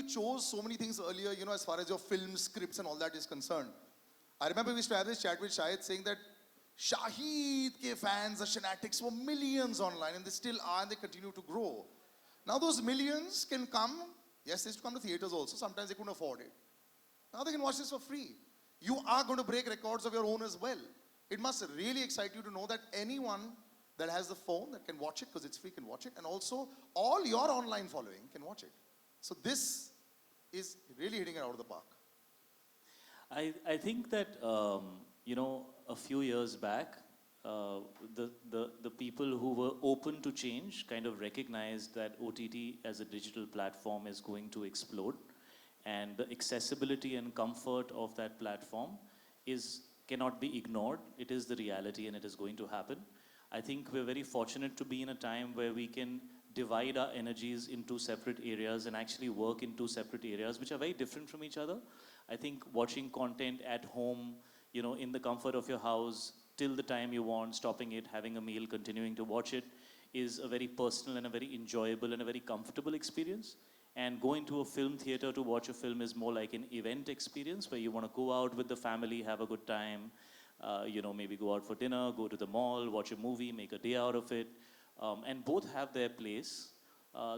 chose so many things earlier, you know, as far as your film scripts and all that is concerned. I remember we used to have this chat with Shahid saying that Shahid ke fans, the fanatics were millions online and they still are and they continue to grow. Now those millions can come, yes, they used to come to theaters also, sometimes they couldn't afford it. Now they can watch this for free. You are going to break records of your own as well. It must really excite you to know that anyone that has the phone that can watch it, because it's free, can watch it, and also all your online following can watch it. So this is really hitting it out of the park. I think that, you know, a few years back, the people who were open to change kind of recognized that OTT as a digital platform is going to explode, and the accessibility and comfort of that platform cannot be ignored. It is the reality and it is going to happen. I think we're very fortunate to be in a time where we can divide our energies into separate areas and actually work in two separate areas which are very different from each other. I think watching content at home, you know, in the comfort of your house, till the time you want, stopping it, having a meal, continuing to watch it, is a very personal and a very enjoyable and a very comfortable experience. And going to a film theater to watch a film is more like an event experience where you want to go out with the family, have a good time, you know, maybe go out for dinner, go to the mall, watch a movie, make a day out of it. And both have their place.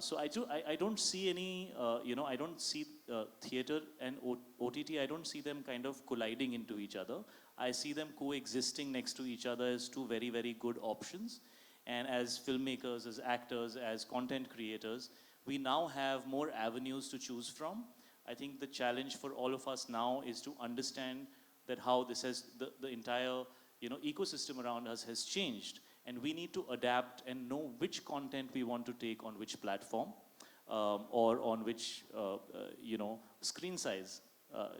So I don't see any, you know, I don't see theater and OTT, I don't see them kind of colliding into each other. I see them coexisting next to each other as two very, very good options. And as filmmakers, as actors, as content creators, we now have more avenues to choose from. I think the challenge for all of us now is to understand that how this has, the entire, you know, ecosystem around us has changed. And we need to adapt and know which content we want to take on which platform or on which, you know, screen size,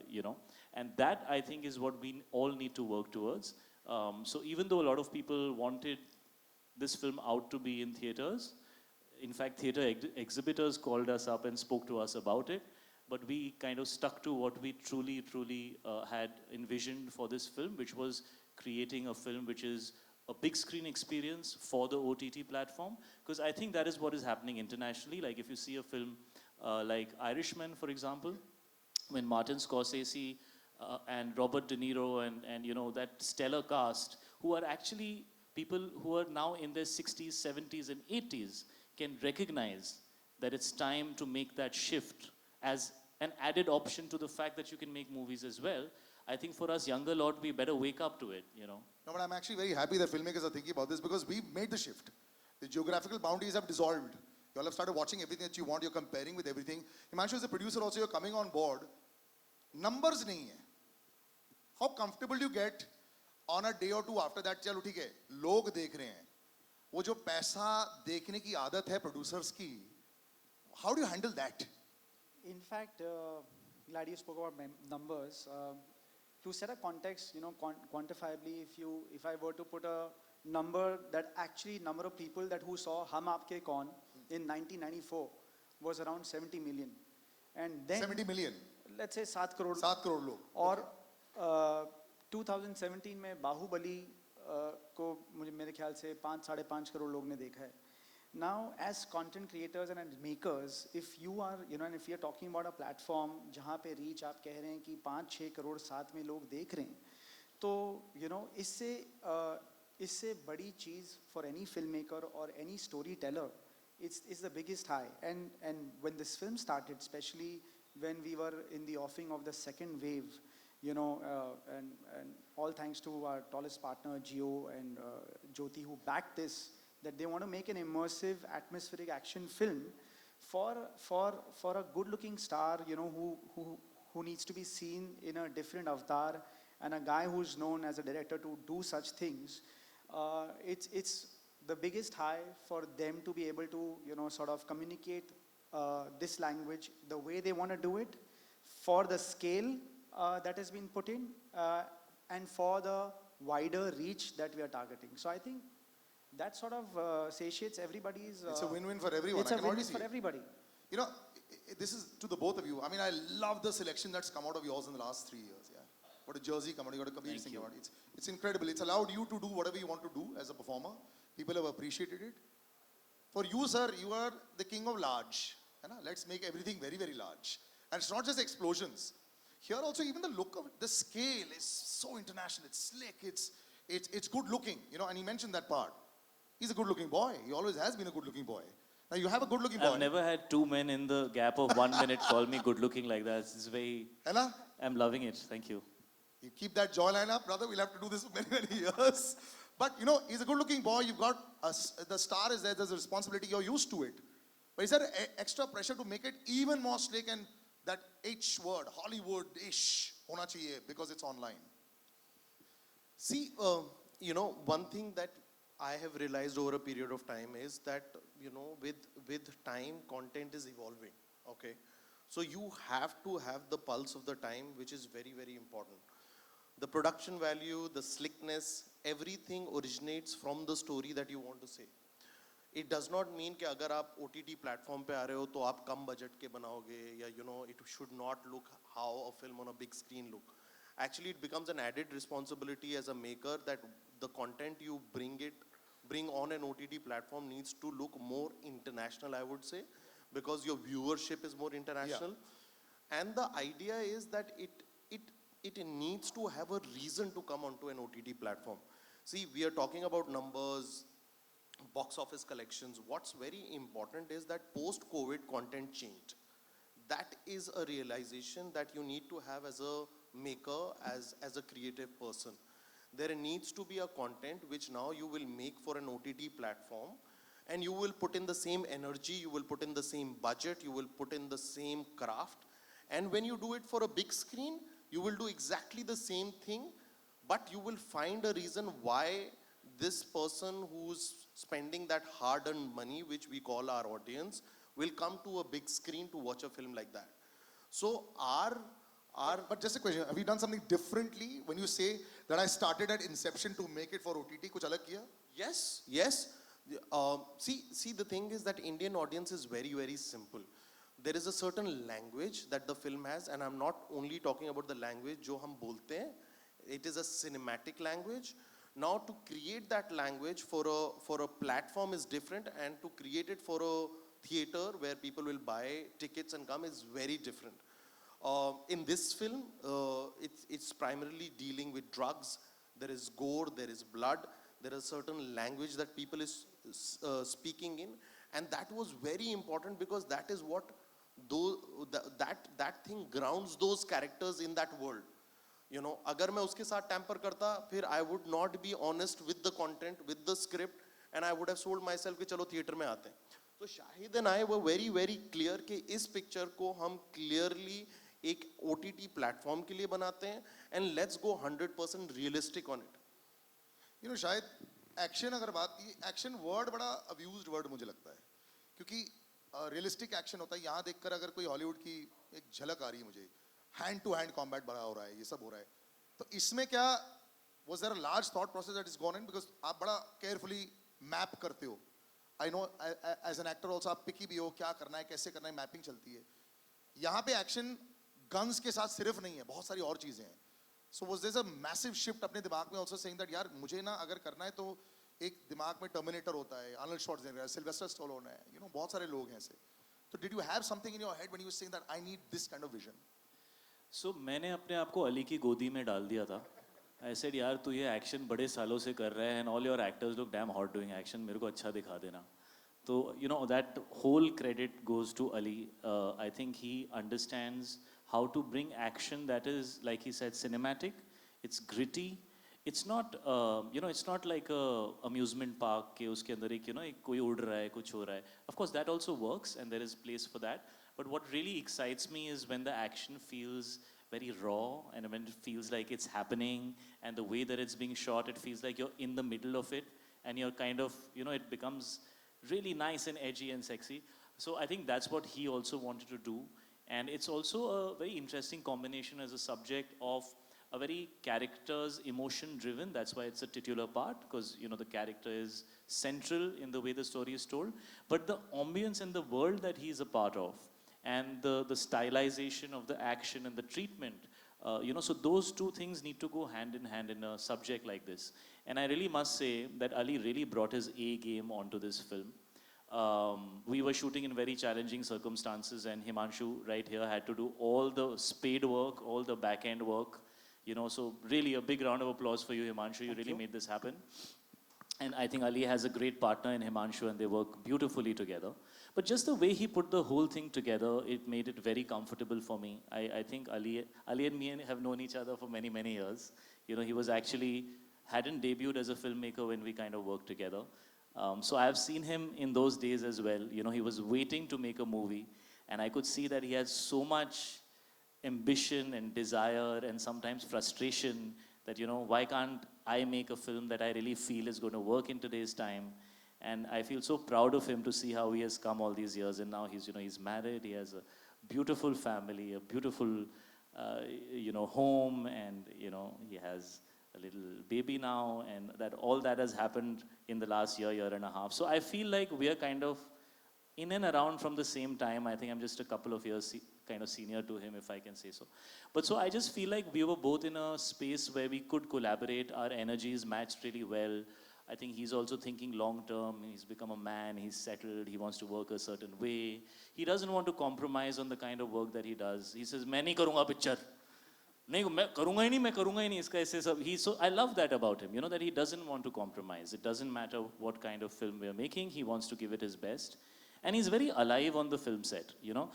you know. And that, I think, is what we all need to work towards. So even though a lot of people wanted this film out to be in theaters, in fact, theater exhibitors called us up and spoke to us about it, but we kind of stuck to what we truly had envisioned for this film, which was creating a film which is a big screen experience for the OTT platform, because I think that is what is happening internationally. Like if you see a film like Irishman, for example, when Martin Scorsese and Robert De Niro and you know, that stellar cast, who are actually people who are now in their 60s, 70s and 80s, can recognize that it's time to make that shift as an added option to the fact that you can make movies as well. I think for us younger lot, we better wake up to it, you know. No, but I'm actually very happy that filmmakers are thinking about this because we've made the shift. The geographical boundaries have dissolved. You all have started watching everything that you want. You're comparing with everything. Himanshu, as a producer also, you're coming on board. Numbers nahi hai. How comfortable do you get on a day or two after that? Chalo, theek hai. Log dekh rahe hain. वो जो पैसा देखने की आदत है producers की, how do you handle that? In fact, glad you spoke about numbers. To set a context, you know, quantifiably, if I were to put a number that actually number of people that who saw Hum Aapke Kaun in 1994 was around 70 million. And then 70 million. Let's say 7 crore. 7 crore log. और 2017 में बाहुबली को मुझे मेरे ख्याल से 5-5.5 करोड़ लोग ने देखा है. Now, as content creators and as makers, if you are, you know, and if you are talking about a platform जहाँ पे reach आप कह रहे हैं कि 5-6 करोड़ साथ में लोग देख रहे हैं, तो you know इससे बड़ी चीज़ for any filmmaker or any storyteller, it's the biggest high. And when this film started, especially when we were in the offing of the second wave, you know, and all thanks to our tallest partner Gio and Jyoti who backed this, that they want to make an immersive atmospheric action film for a good-looking star, you know, who needs to be seen in a different avatar, and a guy who's known as a director to do such things. It's the biggest high for them to be able to, you know, sort of communicate this language the way they want to do it, for the scale that has been put in, and for the wider reach that we are targeting. So I think that sort of satiates everybody's... it's a win-win for everyone. It's a win-win for everybody. You know, this is to the both of you. I mean, I love the selection that's come out of yours in the last 3 years. Yeah, what a jersey come out, you got a Kabir Singh award. It's incredible. It's allowed you to do whatever you want to do as a performer. People have appreciated it. For you, sir, you are the king of large. Let's make everything very, very large. And it's not just explosions. Here also, even the look of it, the scale is so international. It's slick. It's good looking. You know, and he mentioned that part. He's a good looking boy. He always has been a good looking boy. Now you have a good looking boy. I've never had two men in the gap of 1 minute call me good looking like that. It's very. Hai na? I'm loving it. Thank you. You keep that jawline up, brother. We'll have to do this for many, many years. But you know, he's a good-looking boy. You've got the star is there. There's a responsibility. You're used to it. But is there extra pressure to make it even more slick and that H word, Hollywood-ish, hona chahiye because it's online? See, you know, one thing that I have realized over a period of time is that, you know, with time, content is evolving. Okay, so you have to have the pulse of the time, which is very, very important. The production value, the slickness, everything originates from the story that you want to say. It does not mean कि अगर आप OTT platform पे आ रहे हो तो आप कम budget के बनाओगे या you know it should not look how a film on a big screen look. Actually, it becomes an added responsibility as a maker that the content you bring on an OTT platform needs to look more international, I would say, because your viewership is more international. Yeah. And the idea is that it needs to have a reason to come onto an OTT platform. See, we are talking about numbers, box office collections. What's very important is that post-COVID content changed. That is a realization that you need to have as a maker, as a creative person. There needs to be a content which now you will make for an OTT platform, and you will put in the same energy, you will put in the same budget, you will put in the same craft. And when you do it for a big screen, you will do exactly the same thing, but you will find a reason why this person who's spending that hard-earned money, which we call our audience, will come to a big screen to watch a film like that. So But just a question, have you done something differently when you say that I started at inception to make it for OTT? Kuch alag kiya? Yes. See, the thing is that Indian audience is very, very simple. There is a certain language that the film has, and I'm not only talking about the language jo hum bolte hain. It is a cinematic language. Now, to create that language for a platform is different, and to create it for a theater where people will buy tickets and come is very different. In this film, it's primarily dealing with drugs. There is gore, there is blood, there is certain language that people is speaking in, and that was very important because that is what that thing grounds those characters in that world. You know, अगर मैं उसके साथ tamper करता, फिर I would not be honest with the content, with the script, and I would have sold myself कि चलो theater में आते हैं. तो Shahid and I were very, very clear कि इस picture को हम clearly एक OTT platform के लिए बनाते हैं, and let's go 100% realistic on it. You know, शायद action अगर बात की, action word बड़ा abused word मुझे लगता है, क्योंकि realistic action होता है. यहाँ देखकर अगर कोई Hollywood की एक झलक आ रही है मुझे, hand to hand combat बड़ा हो रहा है, ये सब हो रहा है, तो इसमें क्या was there a large thought process that is gone in, because आप बड़ा carefully map करते हो. I know as an actor also आप picky भी हो, क्या करना है, कैसे करना है, mapping चलती है. यहाँ पे action guns के साथ सिर्फ नहीं है, बहुत सारी और चीजें हैं. So was there a massive shift अपने दिमाग में also saying that यार मुझे ना अगर करना है तो एक दिमाग में Terminator होता है, Arnold Schwarzenegger, Sylvester Stallone है, you know बहुत सारे लोग हैं ऐसे. So did you have something in your head when you were saying that I need this kind of vision? So मैंने अपने आप को अली की गोदी में डाल दिया था. I said यार तू ये एक्शन बड़े सालों से कर रहा है and all your actors look damn hot doing action, मेरे को अच्छा दिखा देना. So you know that whole credit goes to Ali. I think he understands how to bring action that is, like he said, cinematic. It's gritty. It's not you know, it's not like a amusement park के उसके अंदर एक, you know, एक कोई उड़ रहा है, कुछ हो रहा है. Of course that also works and there is place for that. But what really excites me is when the action feels very raw and when it feels like it's happening, and the way that it's being shot, it feels like you're in the middle of it and you're kind of, you know, it becomes really nice and edgy and sexy. So I think that's what he also wanted to do. And it's also a very interesting combination as a subject of a very character's emotion driven. That's why it's a titular part, because you know the character is central in the way the story is told. But the ambience and the world that he's a part of, and the stylization of the action and the treatment, you know, so those two things need to go hand in a subject like this. And I really must say that Ali really brought his A game onto this film. We were shooting in very challenging circumstances, and Himanshu right here had to do all the spade work, all the back end work. You know, so really a big round of applause for you, Himanshu. You really made this happen. And I think Ali has a great partner in Himanshu, and they work beautifully together. But just the way he put the whole thing together, it made it very comfortable for me. I think Ali and me have known each other for many, many years. You know, he was actually, hadn't debuted as a filmmaker when we kind of worked together. So I've seen him in those days as well. You know, he was waiting to make a movie, and I could see that he had so much ambition and desire and sometimes frustration that, you know, why can't I make a film that I really feel is going to work in today's time? And I feel so proud of him to see how he has come all these years. And now he's, you know, he's married, he has a beautiful family, a beautiful, you know, home, and, you know, he has a little baby now, and that all that has happened in the last year and a half. So I feel like we are kind of in and around from the same time. I think I'm just a couple of years kind of senior to him, if I can say so. But so I just feel like we were both in a space where we could collaborate. Our energies matched really well. I think he's also thinking long term. He's become a man, he's settled, he wants to work a certain way. He doesn't want to compromise on the kind of work that he does. He says, मैं नहीं करूँगा picture. नहीं मैं करूँगा ही नहीं इसका ऐसे सब. So I love that about him, you know, that he doesn't want to compromise. It doesn't matter what kind of film we're making, he wants to give it his best. And he's very alive on the film set, you know.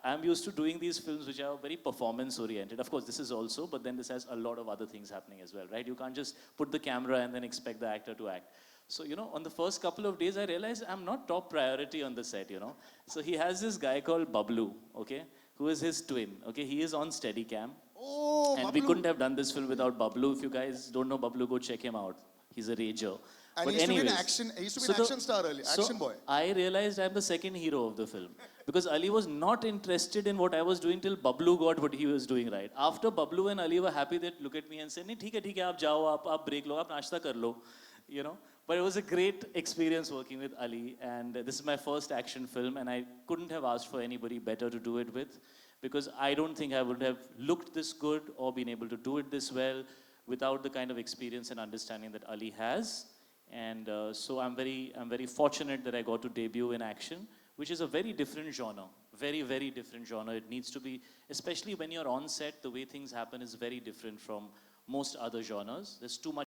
I'm used to doing these films which are very performance oriented. Of course, this is also, but then this has a lot of other things happening as well, right? You can't just put the camera and then expect the actor to act. So, you know, on the first couple of days, I realized I'm not top priority on the set, you know. So he has this guy called Bablu, okay, who is his twin, okay. He is on Steadicam. Oh, and Bablu. we couldn't have done this film without Bablu. If you guys don't know Bablu, go check him out. He's a rager. And But he used anyways, to be an action star earlier, action boy. I realized I'm the second hero of the film. Because Ali was not interested in what I was doing till Bablu got what he was doing right. After Bablu and Ali were happy, they look at me and say, "नहीं ठीक है, आप जाओ, आप break लो, आप नाश्ता कर लो," you know. But it was a great experience working with Ali, and this is my first action film, and I couldn't have asked for anybody better to do it with, because I don't think I would have looked this good or been able to do it this well without the kind of experience and understanding that Ali has. And so I'm very fortunate that I got to debut in action, which is a very different genre, very, very different genre. It needs to be, especially when you're on set, the way things happen is very different from most other genres. There's too much